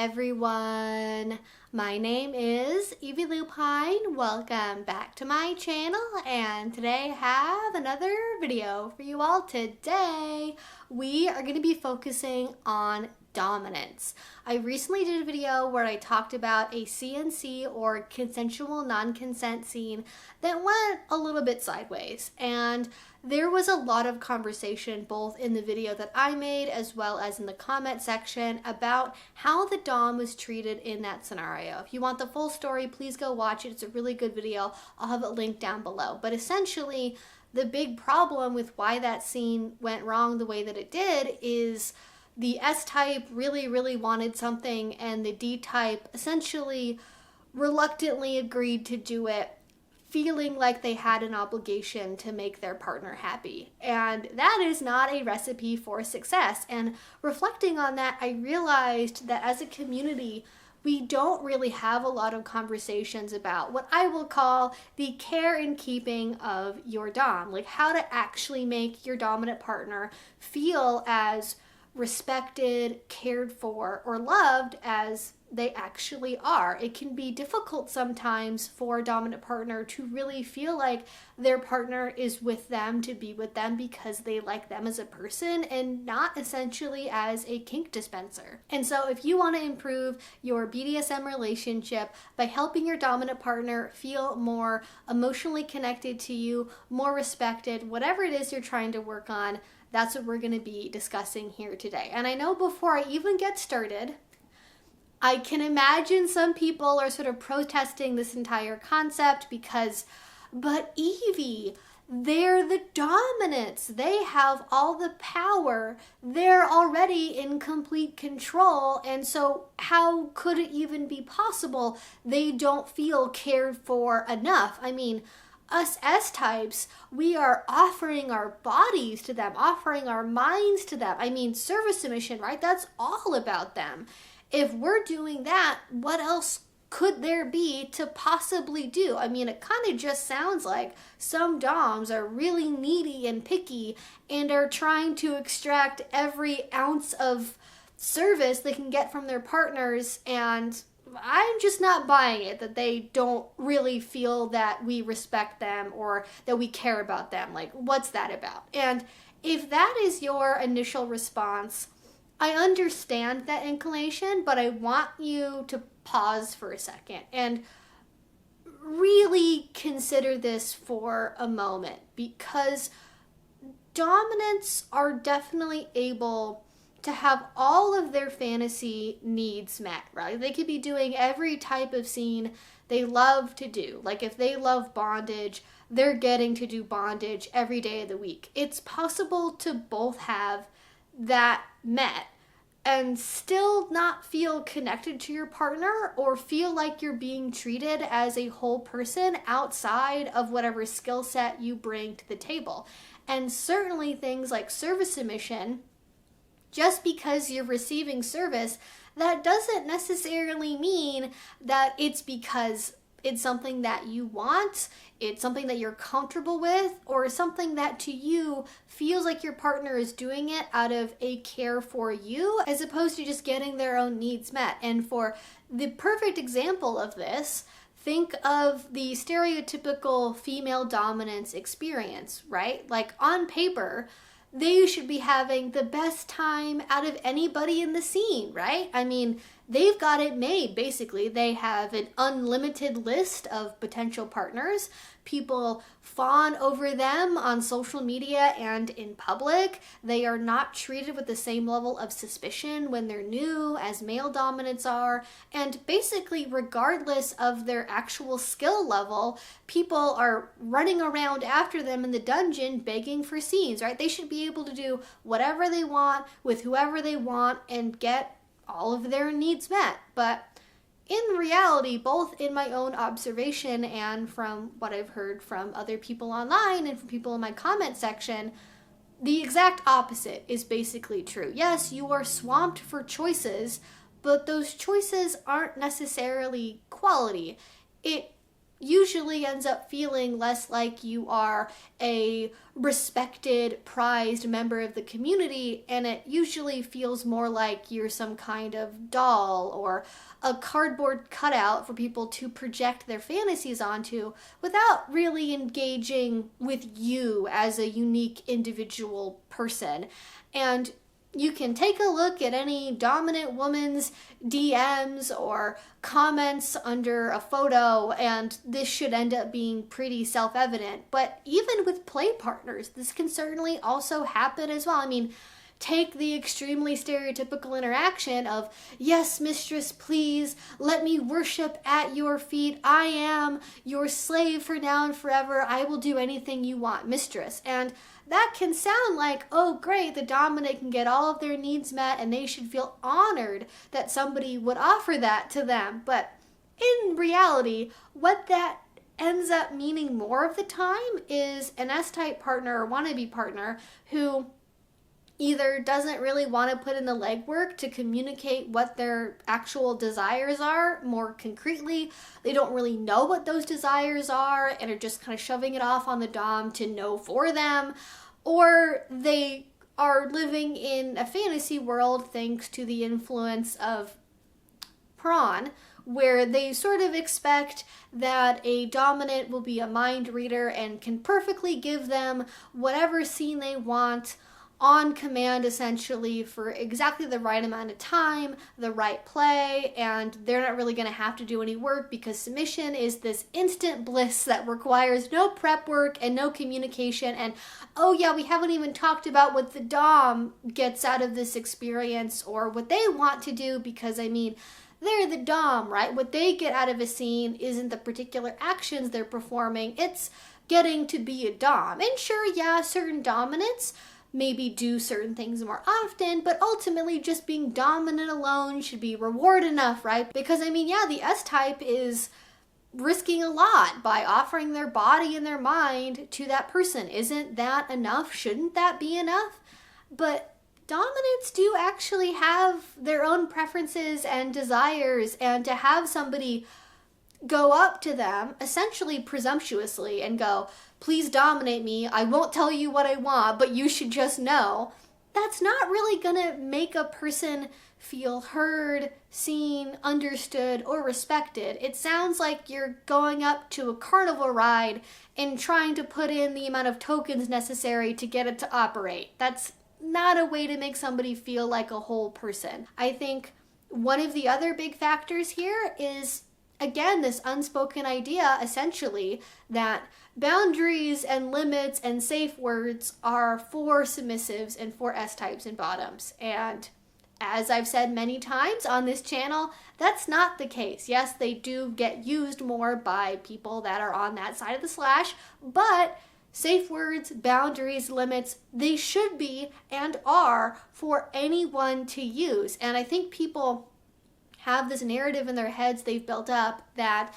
everyone, my name is Evie Lupine. Welcome back to my channel, and today I have another video for you all. Today we are going to be focusing on dominance. I recently did a video where I talked about a CNC or consensual non-consent scene that went a little bit sideways, and there was a lot of conversation both in the video that I made as well as in the comment section about how the dom was treated in that scenario. If you want the full story, please go watch it. It's a really good video. I'll have it linked down below. But essentially, the big problem with why that scene went wrong the way that it did is the S-type really wanted something, and the D-type essentially reluctantly agreed to do it, feeling like they had an obligation to make their partner happy. And that is not a recipe for success. And reflecting on that, I realized that as a community, we don't really have a lot of conversations about what I will call the care and keeping of your dom, like how to actually make your dominant partner feel as respected, cared for, or loved as they actually are. It can be difficult sometimes for a dominant partner to really feel like their partner is with them to be with them because they like them as a person and not essentially as a kink dispenser. And so if you want to improve your BDSM relationship by helping your dominant partner feel more emotionally connected to you, more respected, whatever it is you're trying to work on, that's what we're going to be discussing here today. And I know before I even get started, I can imagine some people are sort of protesting this entire concept because, but Evie, they're the dominants. They have all the power. They're already in complete control. And so how could it even be possible they don't feel cared for enough? I mean, us S-types, we are offering our bodies to them, offering our minds to them. I mean, service submission, right? That's all about them. If we're doing that, what else could there be to possibly do? I mean, it kind of just sounds like some doms are really needy and picky and are trying to extract every ounce of service they can get from their partners, and I'm just not buying it that they don't really feel that we respect them or that we care about them. Like, what's that about? And if that is your initial response, I understand that inclination, but I want you to pause for a second and really consider this for a moment, because dominants are definitely able to have all of their fantasy needs met, right? They could be doing every type of scene they love to do. Like if they love bondage, they're getting to do bondage every day of the week. It's possible to both have that met and still not feel connected to your partner or feel like you're being treated as a whole person outside of whatever skill set you bring to the table. And certainly things like service submission, just because you're receiving service, that doesn't necessarily mean that it's because it's something that you want, it's something that you're comfortable with, or something that to you feels like your partner is doing it out of a care for you, as opposed to just getting their own needs met. And for the perfect example of this, think of the stereotypical female dominance experience, right? Like on paper, they should be having the best time out of anybody in the scene, right? I mean, they've got it made, basically. They have an unlimited list of potential partners. People fawn over them on social media and in public. They are not treated with the same level of suspicion when they're new as male dominants are. And basically, regardless of their actual skill level, people are running around after them in the dungeon begging for scenes, right? They should be able to do whatever they want with whoever they want and get all of their needs met. But in reality, both in my own observation and from what I've heard from other people online and from people in my comment section, the exact opposite is basically true. Yes, you are swamped for choices, but those choices aren't necessarily quality. It usually ends up feeling less like you are a respected, prized member of the community, and it usually feels more like you're some kind of doll or a cardboard cutout for people to project their fantasies onto without really engaging with you as a unique individual person. And you can take a look at any dominant woman's DMs or comments under a photo, and this should end up being pretty self-evident. But even with play partners, this can certainly also happen as well. I mean, take the extremely stereotypical interaction of, yes, mistress, please let me worship at your feet. I am your slave for now and forever. I will do anything you want, mistress. And that can sound like, oh great, the dominant can get all of their needs met and they should feel honored that somebody would offer that to them. But in reality, what that ends up meaning more of the time is an S-type partner or wannabe partner who either doesn't really want to put in the legwork to communicate what their actual desires are more concretely. They don't really know what those desires are and are just kind of shoving it off on the dom to know for them. Or they are living in a fantasy world thanks to the influence of prawn, where they sort of expect that a dominant will be a mind reader and can perfectly give them whatever scene they want on command, essentially, for exactly the right amount of time, the right play, and they're not really going to have to do any work because submission is this instant bliss that requires no prep work and no communication. And oh yeah, we haven't even talked about what the dom gets out of this experience or what they want to do, because I mean, they're the dom, right? What they get out of a scene isn't the particular actions they're performing, it's getting to be a dom. And sure, yeah, certain dominants maybe do certain things more often, but ultimately just being dominant alone should be reward enough, right? Because I mean, yeah, the S-type is risking a lot by offering their body and their mind to that person. Isn't that enough? Shouldn't that be enough? But dominants do actually have their own preferences and desires, and to have somebody go up to them essentially presumptuously and go, please dominate me, I won't tell you what I want, but you should just know, that's not really gonna make a person feel heard, seen, understood, or respected. It sounds like you're going up to a carnival ride and trying to put in the amount of tokens necessary to get it to operate. That's not a way to make somebody feel like a whole person. I think one of the other big factors here is, again, this unspoken idea, essentially, that boundaries and limits and safe words are for submissives and for S-types and bottoms. And as I've said many times on this channel, that's not the case. Yes, they do get used more by people that are on that side of the slash, but safe words, boundaries, limits, they should be and are for anyone to use. And I think people have this narrative in their heads they've built up that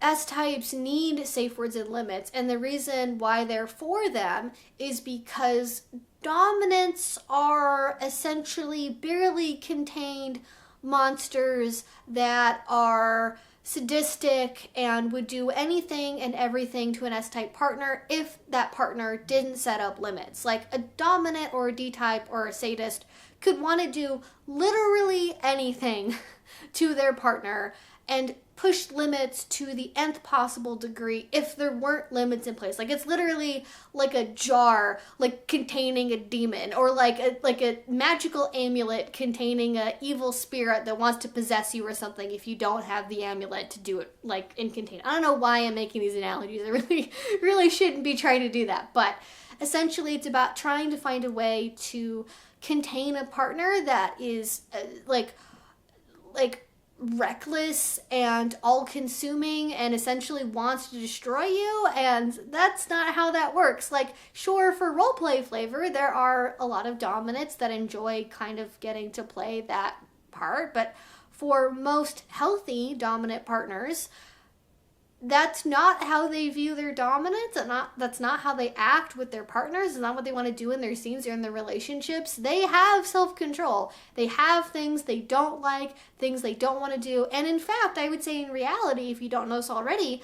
S-types need safe words and limits, and the reason why they're for them is because dominants are essentially barely contained monsters that are sadistic and would do anything and everything to an S-type partner if that partner didn't set up limits. Like a dominant or a D-type or a sadist could want to do literally anything to their partner and push limits to the nth possible degree if there weren't limits in place. Like it's literally like a jar like containing a demon, or like a magical amulet containing an evil spirit that wants to possess you or something if you don't have the amulet to do it like and contain. I don't know why I'm making these analogies. I really shouldn't be trying to do that, but essentially it's about trying to find a way to contain a partner that is like reckless and all-consuming and essentially wants to destroy you, and that's not how that works. Like, sure, for roleplay flavor, there are a lot of dominants that enjoy kind of getting to play that part, but for most healthy dominant partners, that's not how they view their dominance, and that's not how they act with their partners. It's not what they want to do in their scenes or in their relationships. They have self-control. They have things they don't like, things they don't want to do. And in fact, I would say in reality, if you don't know this already,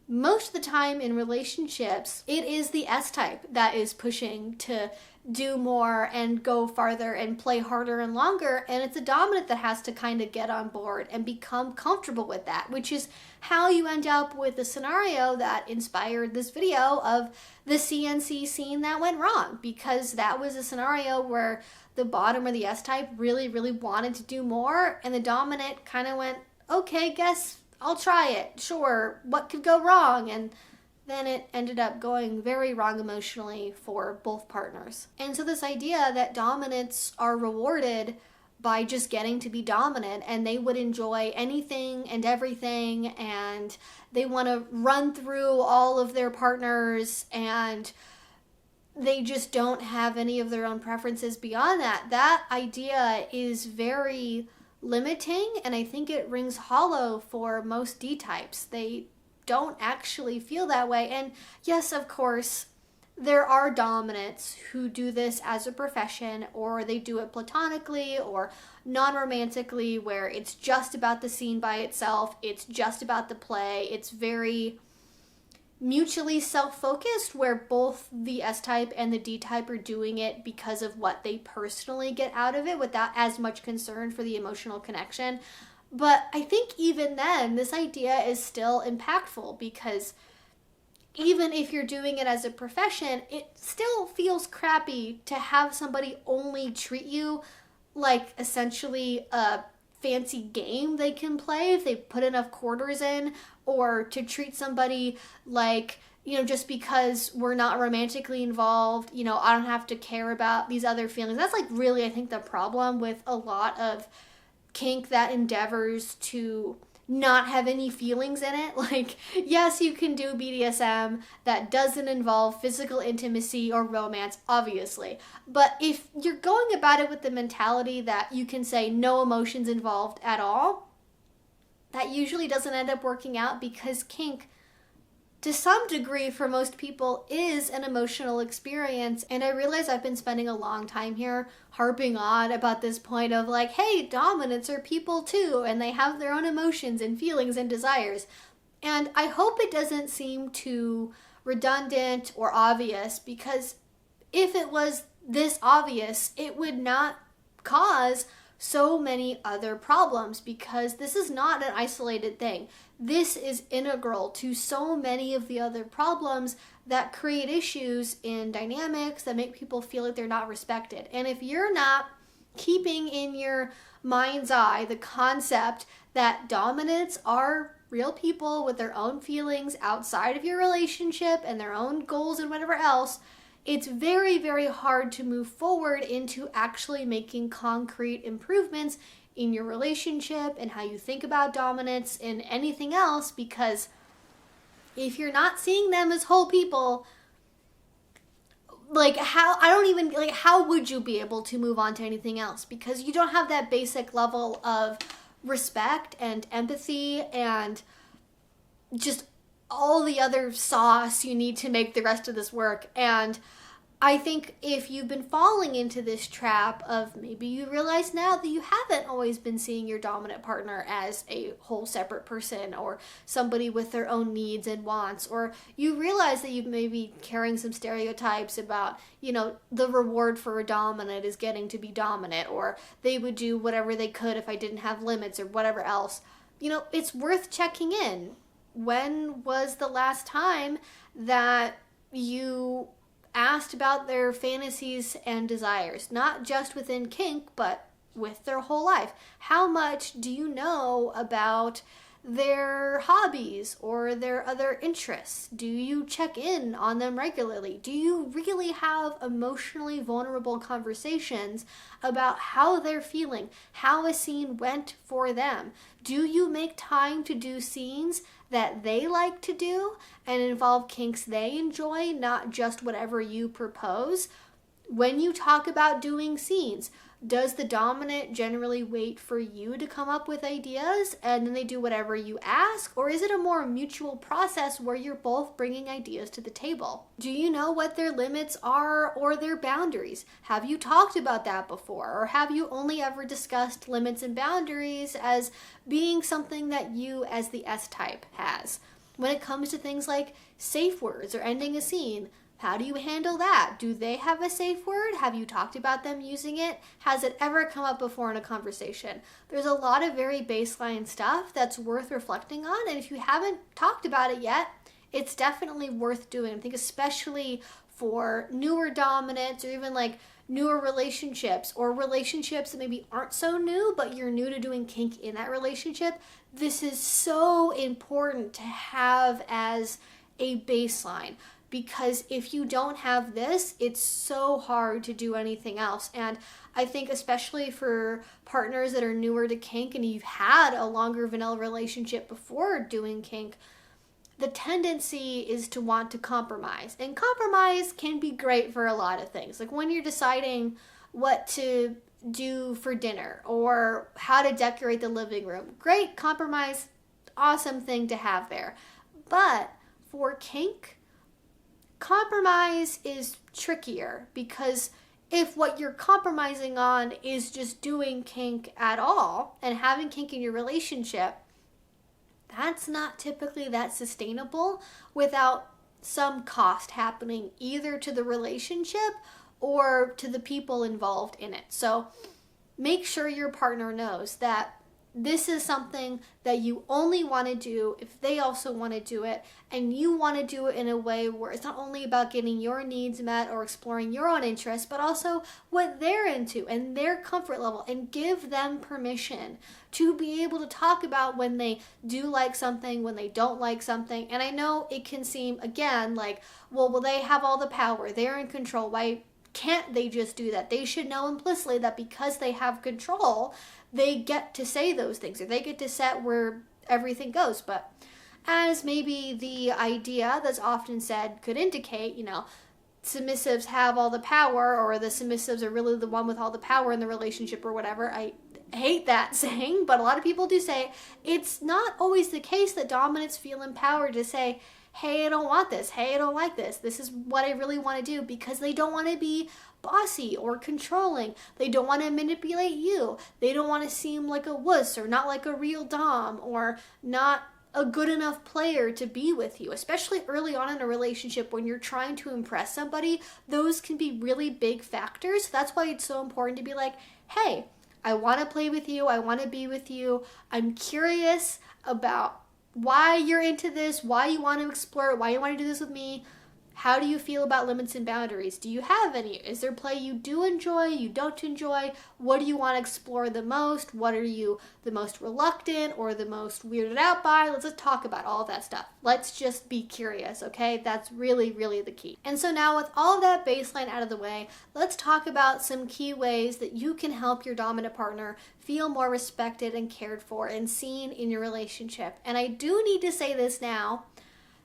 most of the time in relationships, it is the S-type that is pushing to do more and go farther and play harder and longer, and it's a dominant that has to kind of get on board and become comfortable with that, which is how you end up with the scenario that inspired this video of the CNC scene that went wrong, because that was a scenario where the bottom or the S-type really, really wanted to do more, and the dominant kind of went, okay, guess I'll try it, sure, what could go wrong? And then it ended up going very wrong emotionally for both partners. And so this idea that dominants are rewarded by just getting to be dominant, and they would enjoy anything and everything, and they want to run through all of their partners, and they just don't have any of their own preferences beyond that. That idea is very limiting, and I think it rings hollow for most D-types. They don't actually feel that way. And yes, of course, there are dominants who do this as a profession, or they do it platonically or non-romantically, where it's just about the scene by itself, it's just about the play, it's very mutually self-focused, where both the S-type and the D-type are doing it because of what they personally get out of it without as much concern for the emotional connection. But I think even then, this idea is still impactful, because even if you're doing it as a profession, it still feels crappy to have somebody only treat you like essentially a fancy game they can play if they put enough quarters in, or to treat somebody like, just because we're not romantically involved, I don't have to care about these other feelings. That's like really, I think, the problem with a lot of kink that endeavors to not have any feelings in it. Like, yes, you can do BDSM that doesn't involve physical intimacy or romance, obviously. But if you're going about it with the mentality that you can say no emotions involved at all, that usually doesn't end up working out, because kink, to some degree for most people, is an emotional experience. And I realize I've been spending a long time here harping on about this point of like, hey, dominants are people too, and they have their own emotions and feelings and desires. And I hope it doesn't seem too redundant or obvious, because if it was this obvious, it would not cause so many other problems, because this is not an isolated thing. This is integral to so many of the other problems that create issues in dynamics that make people feel like they're not respected. And if you're not keeping in your mind's eye the concept that dominants are real people with their own feelings outside of your relationship and their own goals and whatever else, it's very, very hard to move forward into actually making concrete improvements in your relationship and how you think about dominance and anything else, because if you're not seeing them as whole people, how would you be able to move on to anything else? Because you don't have that basic level of respect and empathy and just all the other sauce you need to make the rest of this work. And I think if you've been falling into this trap of maybe you realize now that you haven't always been seeing your dominant partner as a whole separate person or somebody with their own needs and wants, or you realize that you may be carrying some stereotypes about, the reward for a dominant is getting to be dominant, or they would do whatever they could if I didn't have limits or whatever else, it's worth checking in. When was the last time that you asked about their fantasies and desires, not just within kink, but with their whole life? How much do you know about their hobbies or their other interests? Do you check in on them regularly? Do you really have emotionally vulnerable conversations about how they're feeling, how a scene went for them? Do you make time to do scenes that they like to do and involve kinks they enjoy, not just whatever you propose? When you talk about doing scenes, does the dominant generally wait for you to come up with ideas and then they do whatever you ask? Or is it a more mutual process where you're both bringing ideas to the table? Do you know what their limits are or their boundaries? Have you talked about that before? Or have you only ever discussed limits and boundaries as being something that you as the S-type has? When it comes to things like safe words or ending a scene, how do you handle that? Do they have a safe word? Have you talked about them using it? Has it ever come up before in a conversation? There's a lot of very baseline stuff that's worth reflecting on, and if you haven't talked about it yet, it's definitely worth doing. I think especially for newer dominants or even like newer relationships or relationships that maybe aren't so new, but you're new to doing kink in that relationship, this is so important to have as a baseline. Because if you don't have this, it's so hard to do anything else. And I think especially for partners that are newer to kink and you've had a longer vanilla relationship before doing kink, the tendency is to want to compromise. And compromise can be great for a lot of things. Like when you're deciding what to do for dinner or how to decorate the living room. Great compromise, awesome thing to have there. But for kink, compromise is trickier because if what you're compromising on is just doing kink at all and having kink in your relationship, that's not typically that sustainable without some cost happening either to the relationship or to the people involved in it. So make sure your partner knows that this is something that you only want to do if they also want to do it, and you want to do it in a way where it's not only about getting your needs met or exploring your own interests, but also what they're into and their comfort level, and give them permission to be able to talk about when they do like something, when they don't like something. And I know it can seem, again, like, well, they have all the power, they're in control, why can't they just do that? They should know implicitly that because they have control, they get to say those things, or they get to set where everything goes. But as maybe the idea that's often said could indicate, submissives have all the power, or the submissives are really the one with all the power in the relationship or whatever. I hate that saying, but a lot of people do say it. It's not always the case that dominants feel empowered to say, hey, I don't want this. Hey, I don't like this. This is what I really want to do, because they don't want to be bossy or controlling. They don't want to manipulate you. They don't want to seem like a wuss or not like a real dom or not a good enough player to be with you. Especially early on in a relationship when you're trying to impress somebody, those can be really big factors. That's why it's so important to be like, hey, I want to play with you. I want to be with you. I'm curious about why you're into this, why you want to explore it, why you want to do this with me. How do you feel about limits and boundaries? Do you have any? Is there play you do enjoy, you don't enjoy? What do you want to explore the most? What are you the most reluctant or the most weirded out by? Let's just talk about all of that stuff. Let's just be curious, okay? That's really, really the key. And so now with all of that baseline out of the way, let's talk about some key ways that you can help your dominant partner feel more respected and cared for and seen in your relationship. And I do need to say this now.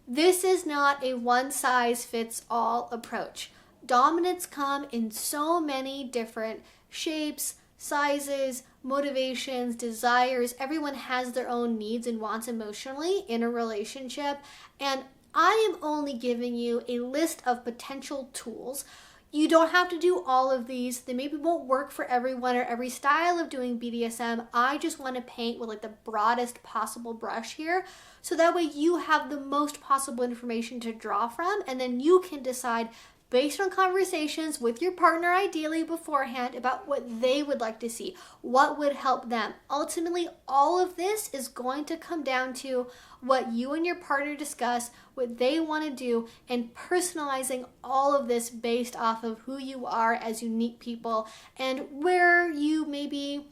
This is not a one-size-fits-all approach. Dominants come in so many different shapes, sizes, motivations, desires. Everyone has their own needs and wants emotionally in a relationship. And I am only giving you a list of potential tools. You don't have to do all of these. They maybe won't work for everyone or every style of doing BDSM. I just want to paint with like the broadest possible brush here, so that way you have the most possible information to draw from, and then you can decide based on conversations with your partner, ideally beforehand, about what they would like to see, what would help them. Ultimately, all of this is going to come down to what you and your partner discuss, what they want to do, and personalizing all of this based off of who you are as unique people and where you maybe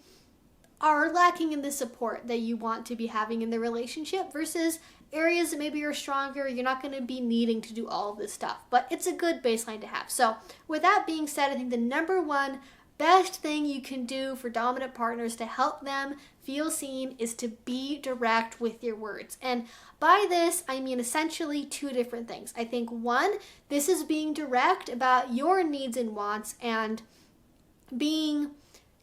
are lacking in the support that you want to be having in the relationship versus areas that maybe you're stronger. You're not going to be needing to do all of this stuff, but it's a good baseline to have. So with that being said, I think the number one best thing you can do for dominant partners to help them feel seen is to be direct with your words. And by this, I mean essentially two different things. I think one, this is being direct about your needs and wants and being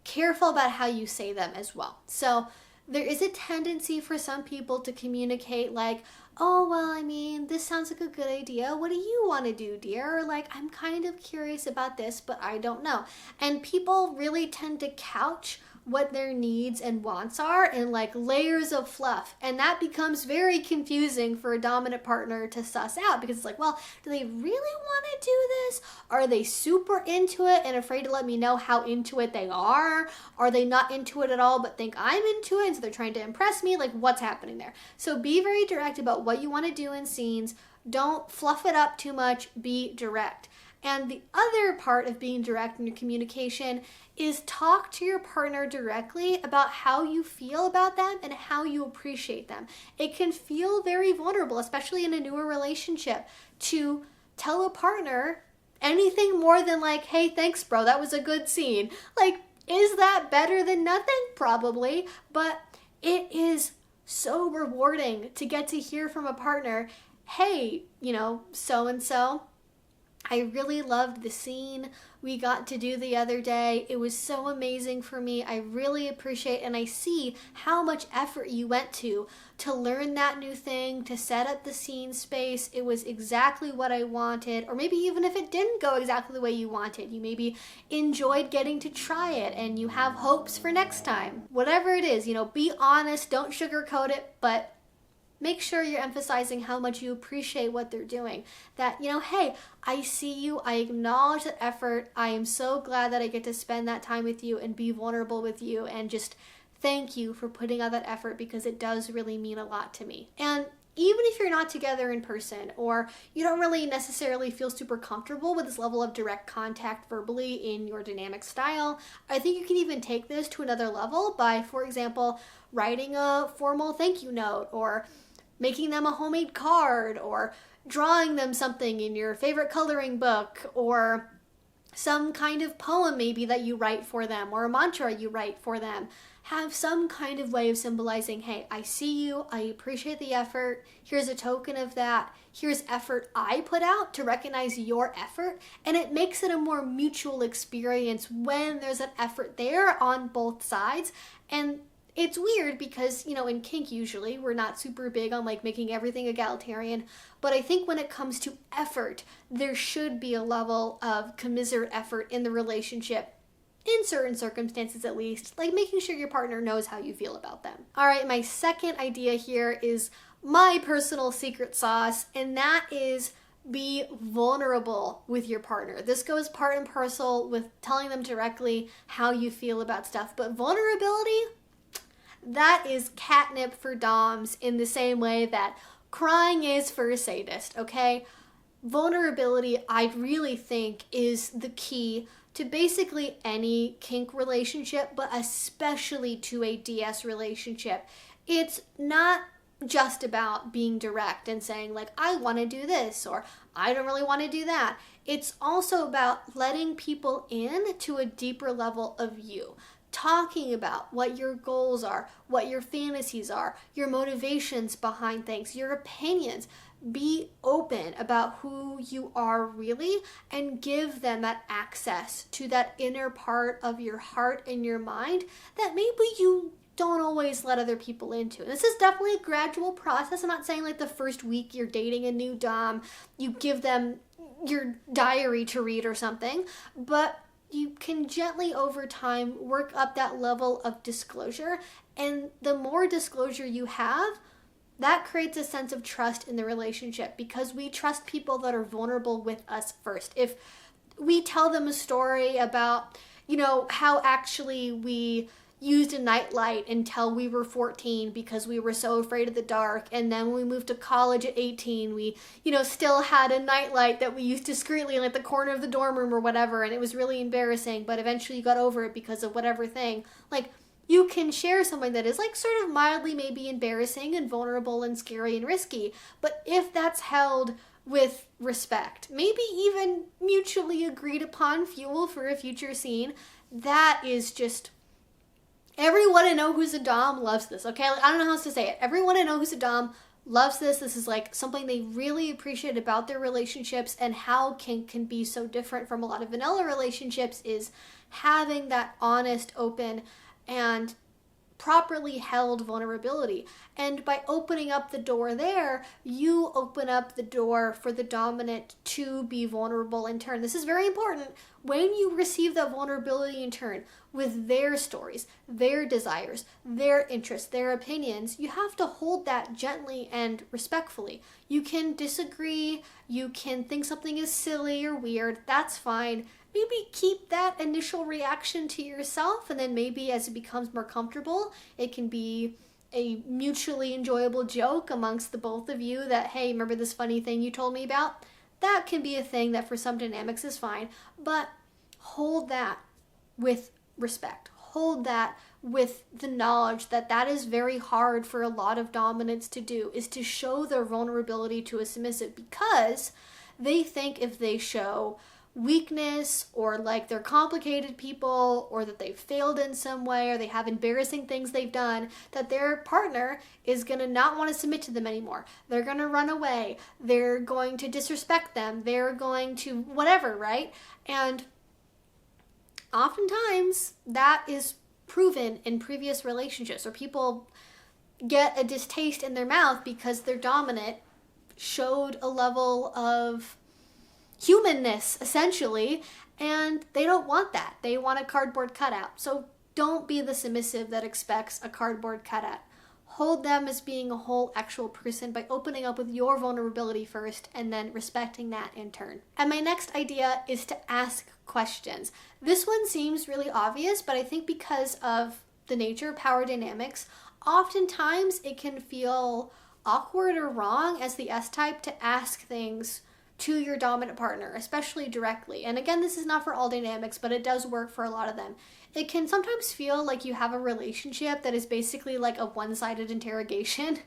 careful about how you say them as well. So there is a tendency for some people to communicate like, oh, well, I mean, this sounds like a good idea. What do you want to do, dear? Or like, I'm kind of curious about this, but I don't know. And people really tend to couch what their needs and wants are in like layers of fluff. And that becomes very confusing for a dominant partner to suss out, because it's like, well, do they really want to do this? Are they super into it and afraid to let me know how into it they are? Are they not into it at all but think I'm into it and so they're trying to impress me? Like, what's happening there? So be very direct about what you want to do in scenes. Don't fluff it up too much. Be direct. And the other part of being direct in your communication is talk to your partner directly about how you feel about them and how you appreciate them. It can feel very vulnerable, especially in a newer relationship, to tell a partner anything more than like, hey, thanks, bro, that was a good scene. Like, is that better than nothing? Probably, but it is so rewarding to get to hear from a partner, hey, so-and-so, I really loved the scene we got to do the other day. It was so amazing for me. I really appreciate, and I see how much effort you went to learn that new thing, to set up the scene space. It was exactly what I wanted. Or maybe even if it didn't go exactly the way you wanted, you maybe enjoyed getting to try it and you have hopes for next time. Whatever it is, be honest, don't sugarcoat it, but make sure you're emphasizing how much you appreciate what they're doing. That, hey, I see you, I acknowledge that effort, I am so glad that I get to spend that time with you and be vulnerable with you, and just thank you for putting out that effort, because it does really mean a lot to me. And even if you're not together in person, or you don't really necessarily feel super comfortable with this level of direct contact verbally in your dynamic style, I think you can even take this to another level by, for example, writing a formal thank you note, or making them a homemade card, or drawing them something in your favorite coloring book, or some kind of poem maybe that you write for them, or a mantra you write for them. Have some kind of way of symbolizing, hey, I see you, I appreciate the effort, here's a token of that, here's effort I put out to recognize your effort, and it makes it a more mutual experience when there's an effort there on both sides. And it's weird because, in kink usually, we're not super big on like making everything egalitarian, but I think when it comes to effort, there should be a level of commiserate effort in the relationship, in certain circumstances at least, like making sure your partner knows how you feel about them. All right, my second idea here is my personal secret sauce, and that is be vulnerable with your partner. This goes part and parcel with telling them directly how you feel about stuff, but vulnerability, that is catnip for doms in the same way that crying is for a sadist, okay? Vulnerability, I really think, is the key to basically any kink relationship, but especially to a DS relationship. It's not just about being direct and saying like, I want to do this, or I don't really want to do that. It's also about letting people in to a deeper level of you. Talking about what your goals are, what your fantasies are, your motivations behind things, your opinions. Be open about who you are really, and give them that access to that inner part of your heart and your mind that maybe you don't always let other people into. And this is definitely a gradual process. I'm not saying like the first week you're dating a new dom, you give them your diary to read or something, but you can gently over time work up that level of disclosure. And the more disclosure you have, that creates a sense of trust in the relationship, because we trust people that are vulnerable with us first. If we tell them a story about, how actually we used a nightlight until we were 14 because we were so afraid of the dark, and then when we moved to college at 18, we, still had a nightlight that we used discreetly in like the corner of the dorm room or whatever, and it was really embarrassing, but eventually you got over it because of whatever thing. Like, you can share something that is like sort of mildly maybe embarrassing and vulnerable and scary and risky, but if that's held with respect, maybe even mutually agreed upon fuel for a future scene, that is just, everyone I know who's a dom loves this, okay? Like, I don't know how else to say it. Everyone I know who's a dom loves this. This is like something they really appreciate about their relationships, and how kink can be so different from a lot of vanilla relationships is having that honest, open, and properly held vulnerability. And by opening up the door there, you open up the door for the dominant to be vulnerable in turn. This is very important. When you receive that vulnerability in turn with their stories, their desires, their interests, their opinions, you have to hold that gently and respectfully. You can disagree, you can think something is silly or weird, that's fine. Maybe keep that initial reaction to yourself, and then maybe as it becomes more comfortable, it can be a mutually enjoyable joke amongst the both of you that, hey, remember this funny thing you told me about? That can be a thing that for some dynamics is fine, but hold that with respect. Hold that with the knowledge that that is very hard for a lot of dominants to do, is to show their vulnerability to a submissive, because they think if they show weakness, or like they're complicated people, or that they've failed in some way, or they have embarrassing things they've done, that their partner is going to not want to submit to them anymore. They're going to run away. They're going to disrespect them. They're going to whatever, right? And oftentimes that is proven in previous relationships, where people get a distaste in their mouth because their dominant showed a level of humanness, essentially, and they don't want that. They want a cardboard cutout. So don't be the submissive that expects a cardboard cutout. Hold them as being a whole actual person by opening up with your vulnerability first, and then respecting that in turn. And my next idea is to ask questions. This one seems really obvious, but I think because of the nature of power dynamics, oftentimes it can feel awkward or wrong as the S-type to ask things to your dominant partner, especially directly. And again, this is not for all dynamics, but it does work for a lot of them. It can sometimes feel like you have a relationship that is basically like a one-sided interrogation,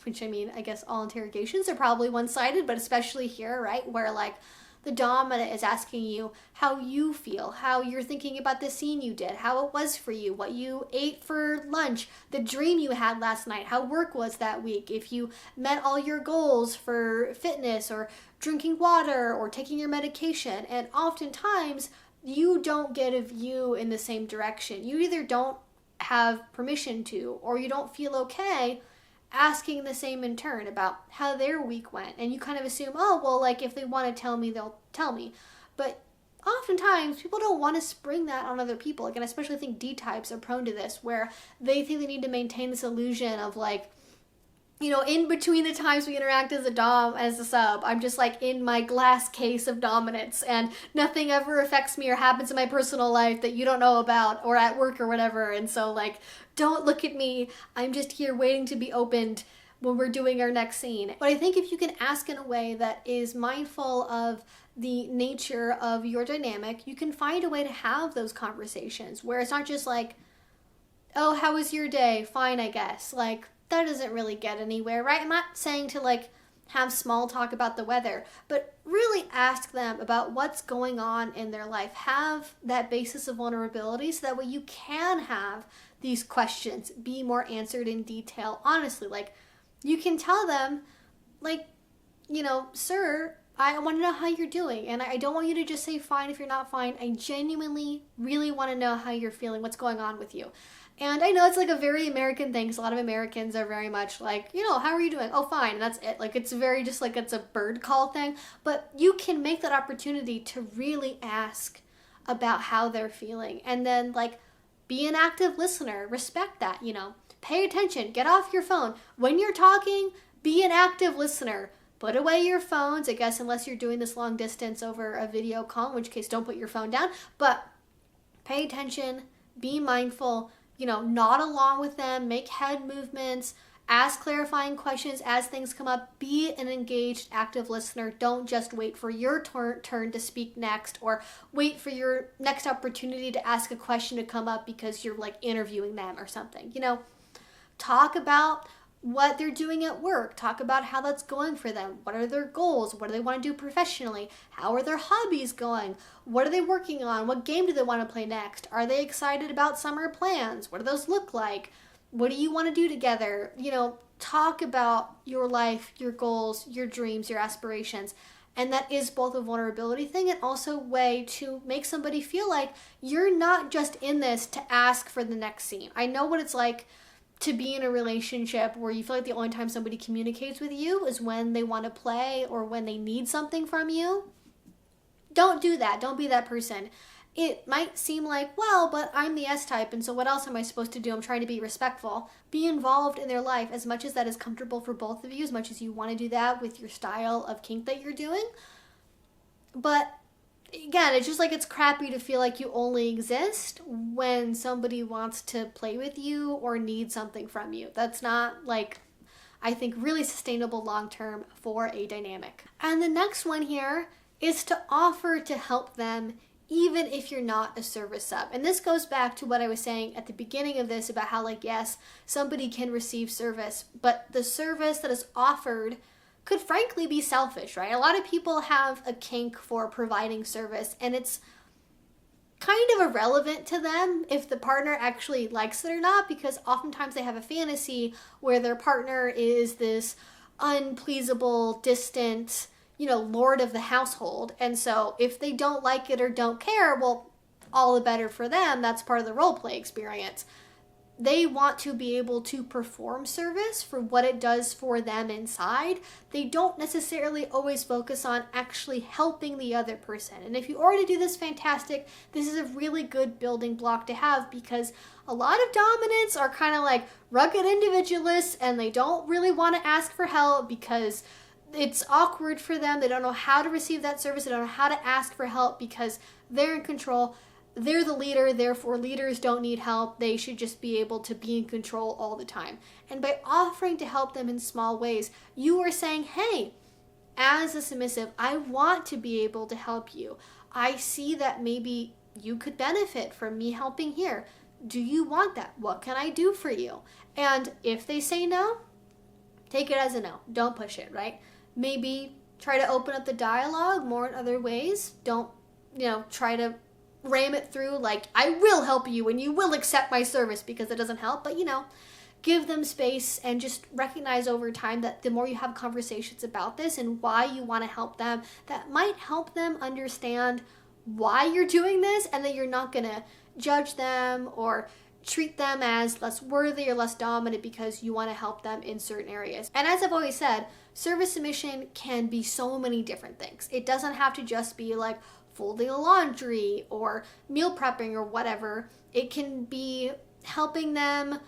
which, I mean, I guess all interrogations are probably one-sided, but especially here, right, where like the dominant is asking you how you feel, how you're thinking about the scene you did, how it was for you, what you ate for lunch, the dream you had last night, how work was that week, if you met all your goals for fitness or drinking water or taking your medication. And oftentimes you don't get a view in the same direction. You either don't have permission to, or you don't feel okay asking the same in turn about how their week went. And you kind of assume, oh, well, like if they want to tell me, they'll tell me. But oftentimes people don't want to spring that on other people. Like, and I especially think D-types are prone to this, where they think they need to maintain this illusion of like, you know, in between the times we interact as a dom, as a sub, I'm just like in my glass case of dominance, and nothing ever affects me or happens in my personal life that you don't know about, or at work or whatever. And so like, don't look at me. I'm just here waiting to be opened when we're doing our next scene. But I think if you can ask in a way that is mindful of the nature of your dynamic, you can find a way to have those conversations where it's not just like, oh, how was your day? Fine, I guess. Like, that doesn't really get anywhere, right? I'm not saying to like have small talk about the weather, but really ask them about what's going on in their life. Have that basis of vulnerability, so that way you can have these questions be more answered in detail. Honestly, like you can tell them like, you know, sir, I want to know how you're doing, and I don't want you to just say fine if you're not fine. I genuinely really want to know how you're feeling, what's going on with you. And I know it's like a very American thing, because a lot of Americans are very much like, you know, how are you doing? Oh, fine. And that's it. Like, it's very just like it's a bird call thing. But you can make that opportunity to really ask about how they're feeling. And then, like, be an active listener. Respect that, you know. Pay attention. Get off your phone. When you're talking, be an active listener. Put away your phones, I guess, unless you're doing this long distance over a video call, in which case don't put your phone down. But pay attention. Be mindful. You know, nod along with them, make head movements, ask clarifying questions as things come up. Be an engaged, active listener. Don't just wait for your turn to speak next, or wait for your next opportunity to ask a question to come up because you're like interviewing them or something. You know, talk about what they're doing at work. Talk about how that's going for them. What are their goals? What do they want to do professionally? How are their hobbies going? What are they working on? What game do they want to play next? Are they excited about summer plans? What do those look like? What do you want to do together? Talk about your life, your goals, your dreams, your aspirations. And that is both a vulnerability thing and also a way to make somebody feel like you're not just in this to ask for the next scene. I know what it's like to be in a relationship where you feel like the only time somebody communicates with you is when they want to play or when they need something from you. Don't do that. Don't be that person. It might seem like, well, but I'm the S-type, and so what else am I supposed to do? I'm trying to be respectful. Be involved in their life as much as that is comfortable for both of you, as much as you want to do that with your style of kink that you're doing. But again, it's just like it's crappy to feel like you only exist when somebody wants to play with you or need something from you. That's not, like, I think, really sustainable long-term for a dynamic. And the next one here is to offer to help them even if you're not a service sub. And this goes back to what I was saying at the beginning of this about how, like, yes, somebody can receive service, but the service that is offered could frankly be selfish, right? A lot of people have a kink for providing service, and it's kind of irrelevant to them if the partner actually likes it or not, because oftentimes they have a fantasy where their partner is this unpleasable, distant, lord of the household. And so if they don't like it or don't care, well, all the better for them. That's part of the role play experience. They want to be able to perform service for what it does for them inside. They don't necessarily always focus on actually helping the other person. And if you already do this, fantastic. This is a really good building block to have, because a lot of dominants are kind of like rugged individualists and they don't really want to ask for help because it's awkward for them. They don't know how to receive that service. They don't know how to ask for help because they're in control. They're the leader, therefore leaders don't need help. They should just be able to be in control all the time. And by offering to help them in small ways, you are saying, hey, as a submissive, I want to be able to help you. I see that maybe you could benefit from me helping here. Do you want that? What can I do for you? And if they say no, take it as a no. Don't push it, right? Maybe try to open up the dialogue more in other ways. Don't, try to ram it through like, I will help you and you will accept my service, because it doesn't help. But, give them space and just recognize over time that the more you have conversations about this and why you want to help them, that might help them understand why you're doing this, and that you're not going to judge them or treat them as less worthy or less dominant because you want to help them in certain areas. And as I've always said, service submission can be so many different things. It doesn't have to just be like folding the laundry or meal prepping or whatever. It can be helping them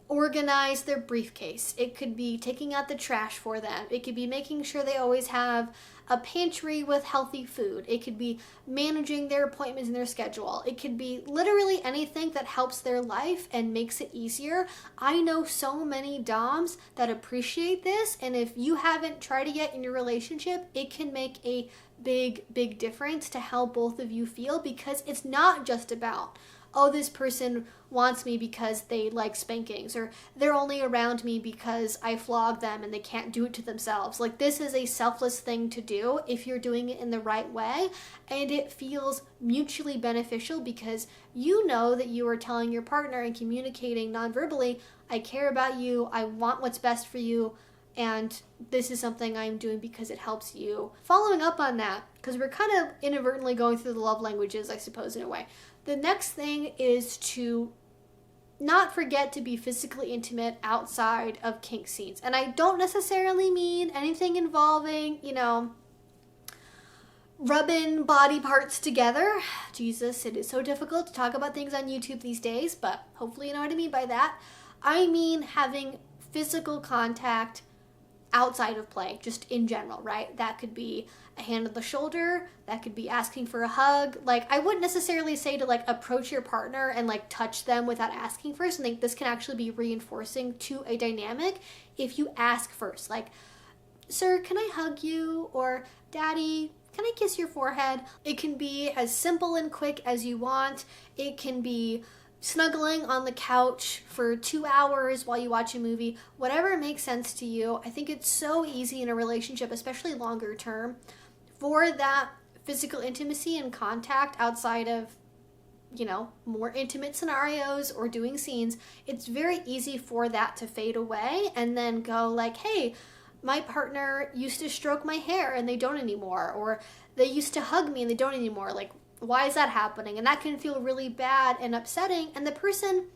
organize their briefcase. It could be taking out the trash for them. It could be making sure they always have a pantry with healthy food. It could be managing their appointments and their schedule. It could be literally anything that helps their life and makes it easier. I know so many doms that appreciate this, and if you haven't tried it yet in your relationship, it can make a big difference to how both of you feel, because it's not just about, oh, this person wants me because they like spankings, or they're only around me because I flog them and they can't do it to themselves. Like, this is a selfless thing to do if you're doing it in the right way, and it feels mutually beneficial because you know that you are telling your partner and communicating non-verbally, I care about you, I want what's best for you, and this is something I'm doing because it helps you. Following up on that, because we're kind of inadvertently going through the love languages, I suppose, in a way. The next thing is to not forget to be physically intimate outside of kink scenes. And I don't necessarily mean anything involving, rubbing body parts together. Jesus, it is so difficult to talk about things on YouTube these days, but hopefully you know what I mean by that. I mean having physical contact outside of play, just in general, right? That could be a hand on the shoulder, that could be asking for a hug. Like, I wouldn't necessarily say to like approach your partner and like touch them without asking first. I think this can actually be reinforcing to a dynamic if you ask first. Like, sir, can I hug you? Or daddy, can I kiss your forehead? It can be as simple and quick as you want. It can be snuggling on the couch for 2 hours while you watch a movie, whatever makes sense to you. I think it's so easy in a relationship, especially longer term, for that physical intimacy and contact outside of, you know, more intimate scenarios or doing scenes. It's very easy for that to fade away and then go like, hey, my partner used to stroke my hair and they don't anymore, or they used to hug me and they don't anymore. Like, why is that happening? And that can feel really bad and upsetting, and the person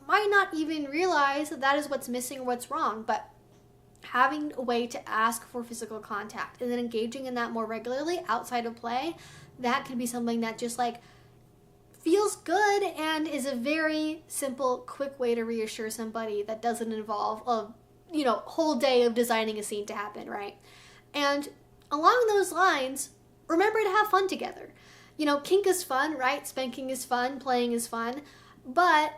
might not even realize that that is what's missing or what's wrong. But having a way to ask for physical contact and then engaging in that more regularly outside of play, that can be something that just like feels good and is a very simple, quick way to reassure somebody that doesn't involve a, you know, whole day of designing a scene to happen, right? And along those lines, remember to have fun together. You know, kink is fun, right? Spanking is fun, playing is fun, but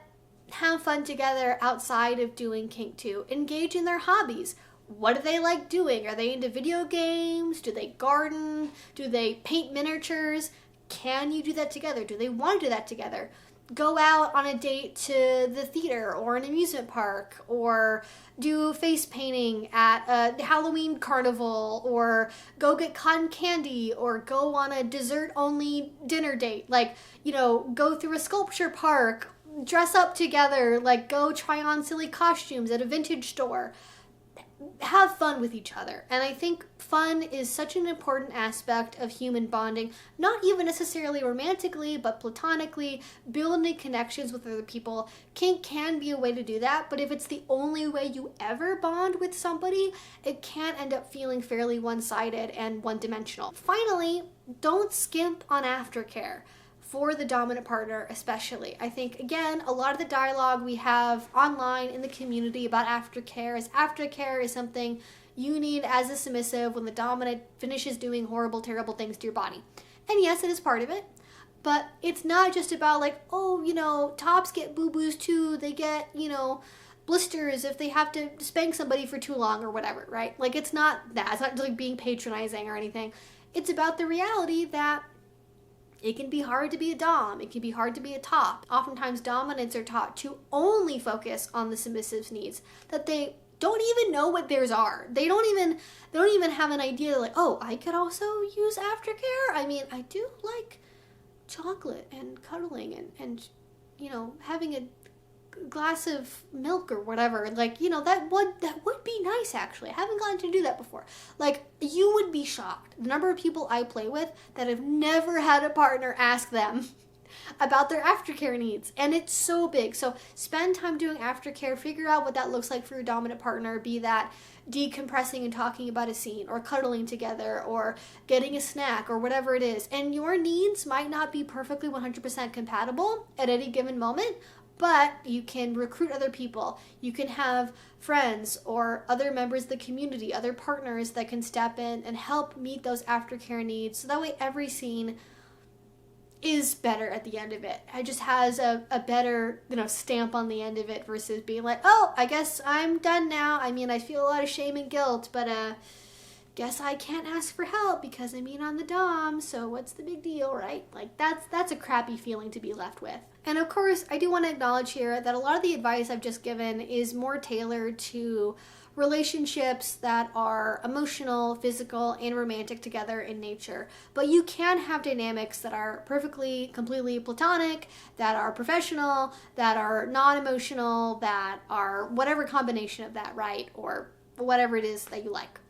have fun together outside of doing kink too. Engage in their hobbies. What do they like doing? Are they into video games? Do they garden? Do they paint miniatures? Can you do that together? Do they want to do that together? Go out on a date to the theater or an amusement park, or do face painting at a Halloween carnival, or go get cotton candy, or go on a dessert only dinner date. Like, you know, go through a sculpture park, dress up together, like go try on silly costumes at a vintage store. Have fun with each other. And I think fun is such an important aspect of human bonding, not even necessarily romantically, but platonically, building connections with other people. Kink can be a way to do that, but if it's the only way you ever bond with somebody, it can end up feeling fairly one-sided and one-dimensional. Finally, don't skimp on aftercare. For the dominant partner especially. I think, again, a lot of the dialogue we have online in the community about aftercare is something you need as a submissive when the dominant finishes doing horrible, terrible things to your body. And yes, it is part of it, but it's not just about like, oh, you know, tops get boo-boos too, they get, you know, blisters if they have to spank somebody for too long or whatever, right? Like, it's not that. It's not like being patronizing or anything. It's about the reality that it can be hard to be a dom. It can be hard to be a top. Oftentimes dominants are taught to only focus on the submissive's needs, that they don't even know what theirs are. They don't even have an idea like, oh, I could also use aftercare. I mean, I do like chocolate and cuddling and you know, having a glass of milk or whatever. Like, you know, that would be nice actually. I haven't gotten to do that before. Like, you would be shocked the number of people I play with that have never had a partner ask them about their aftercare needs, and it's so big. So spend time doing aftercare, figure out what that looks like for your dominant partner, be that decompressing and talking about a scene, or cuddling together, or getting a snack, or whatever it is. And your needs might not be perfectly 100% compatible at any given moment, but you can recruit other people. You can have friends or other members of the community, other partners that can step in and help meet those aftercare needs. So that way every scene is better at the end of it. It just has a better, you know, stamp on the end of it versus being like, oh, I guess I'm done now. I mean, I feel a lot of shame and guilt, but guess I can't ask for help because I mean, on the dom, so what's the big deal, right? Like, that's a crappy feeling to be left with. And of course, I do want to acknowledge here that a lot of the advice I've just given is more tailored to relationships that are emotional, physical, and romantic together in nature. But you can have dynamics that are perfectly, completely platonic, that are professional, that are non-emotional, that are whatever combination of that, right? Or whatever it is that you like.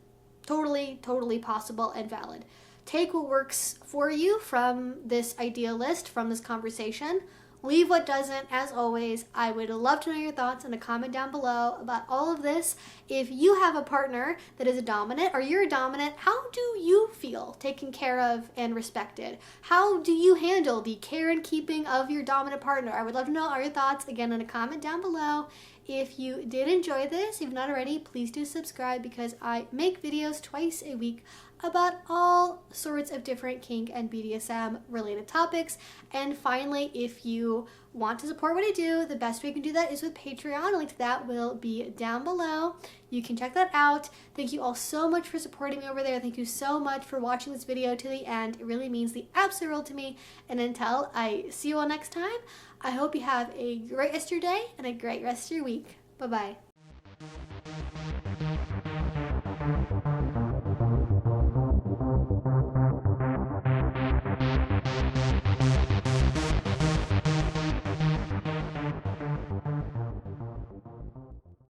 Totally possible and valid. Take what works for you from this idea list, from this conversation. Leave what doesn't. As always, I would love to know your thoughts in a comment down below about all of this. If you have a partner that is a dominant, or you're a dominant, how do you feel taken care of and respected? How do you handle the care and keeping of your dominant partner? I would love to know all your thoughts, again, in a comment down below. If you did enjoy this, if not already, please do subscribe because I make videos twice a week about all sorts of different kink and BDSM related topics. And finally, if you want to support what I do, the best way you can do that is with Patreon. A link to that will be down below. You can check that out. Thank you all so much for supporting me over there. Thank you so much for watching this video to the end. It really means the absolute world to me. And until I see you all next time, I hope you have a great rest of your day and a great rest of your week. Bye-bye.